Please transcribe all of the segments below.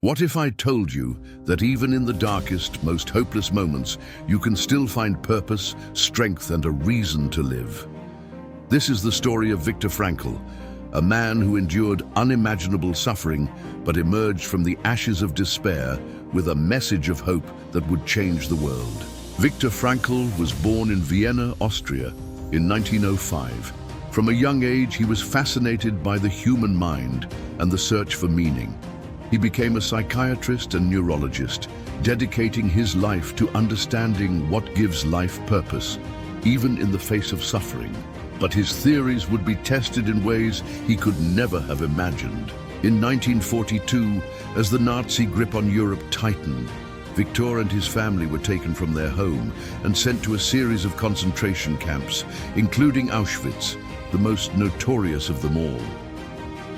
What if I told you that even in the darkest, most hopeless moments, you can still find purpose, strength, and a reason to live? This is the story of Viktor Frankl, a man who endured unimaginable suffering but emerged from the ashes of despair with a message of hope that would change the world. Viktor Frankl was born in Vienna, Austria, in 1905. From a young age, he was fascinated by the human mind and the search for meaning. He became a psychiatrist and neurologist, dedicating his life to understanding what gives life purpose, even in the face of suffering. But his theories would be tested in ways he could never have imagined. In 1942, as the Nazi grip on Europe tightened, Viktor and his family were taken from their home and sent to a series of concentration camps, including Auschwitz, the most notorious of them all.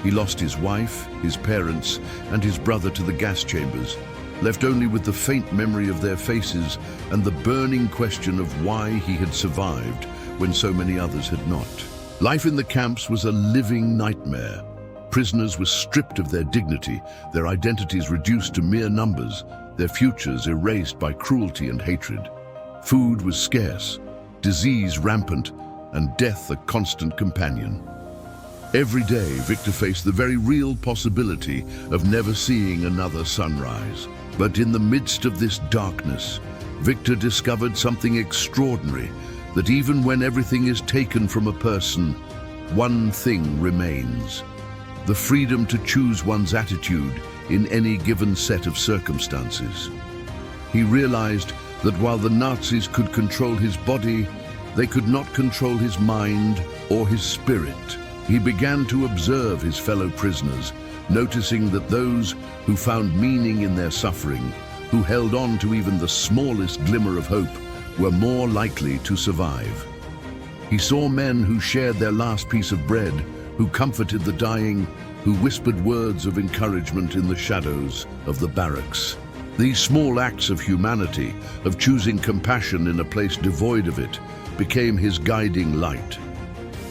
He lost his wife, his parents, and his brother to the gas chambers, left only with the faint memory of their faces and the burning question of why he had survived when so many others had not. Life in the camps was a living nightmare. Prisoners were stripped of their dignity, their identities reduced to mere numbers, their futures erased by cruelty and hatred. Food was scarce, disease rampant, and death a constant companion. Every day, Viktor faced the very real possibility of never seeing another sunrise. But in the midst of this darkness, Viktor discovered something extraordinary, that even when everything is taken from a person, one thing remains: the freedom to choose one's attitude in any given set of circumstances. He realized that while the Nazis could control his body, they could not control his mind or his spirit. He began to observe his fellow prisoners, noticing that those who found meaning in their suffering, who held on to even the smallest glimmer of hope, were more likely to survive. He saw men who shared their last piece of bread, who comforted the dying, who whispered words of encouragement in the shadows of the barracks. These small acts of humanity, of choosing compassion in a place devoid of it, became his guiding light.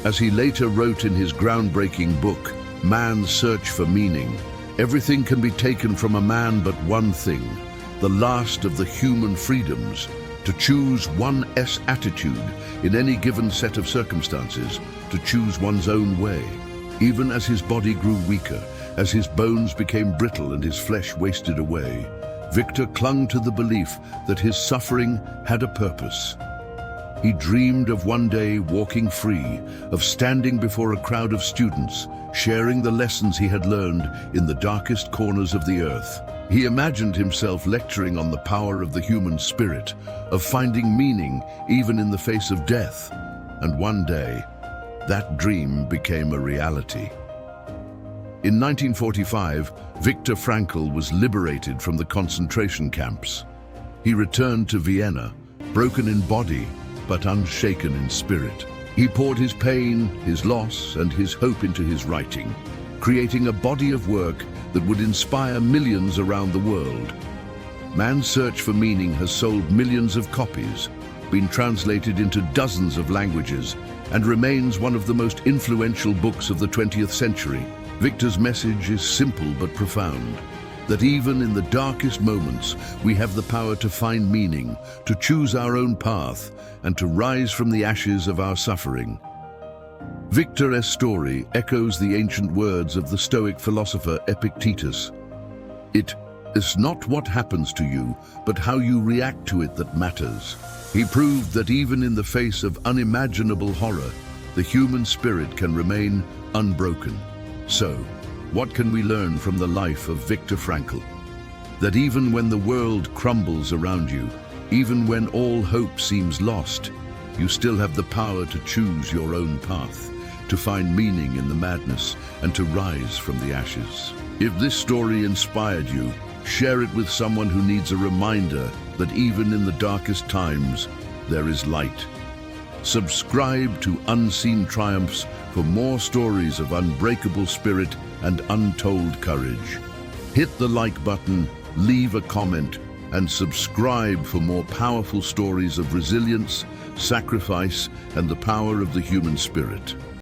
As he later wrote in his groundbreaking book, Man's Search for Meaning, everything can be taken from a man but one thing, the last of the human freedoms, to choose one's attitude in any given set of circumstances, to choose one's own way. Even as his body grew weaker, as his bones became brittle and his flesh wasted away, Viktor clung to the belief that his suffering had a purpose. He dreamed of one day walking free, of standing before a crowd of students, sharing the lessons he had learned in the darkest corners of the earth. He imagined himself lecturing on the power of the human spirit, of finding meaning even in the face of death. And one day, that dream became a reality. In 1945, Viktor Frankl was liberated from the concentration camps. He returned to Vienna, broken in body, but unshaken in spirit. He poured his pain, his loss, and his hope into his writing, creating a body of work that would inspire millions around the world. Man's Search for Meaning has sold millions of copies, been translated into dozens of languages, and remains one of the most influential books of the 20th century. Viktor's message is simple but profound, that even in the darkest moments, we have the power to find meaning, to choose our own path, and to rise from the ashes of our suffering. Viktor's story echoes the ancient words of the Stoic philosopher Epictetus. It is not what happens to you, but how you react to it that matters. He proved that even in the face of unimaginable horror, the human spirit can remain unbroken. So, what can we learn from the life of Viktor Frankl? That even when the world crumbles around you, even when all hope seems lost, you still have the power to choose your own path, to find meaning in the madness, and to rise from the ashes. If this story inspired you, share it with someone who needs a reminder that even in the darkest times, there is light. Subscribe to Unseen Triumphs for more stories of unbreakable spirit and untold courage. Hit the like button, leave a comment, and subscribe for more powerful stories of resilience, sacrifice, and the power of the human spirit.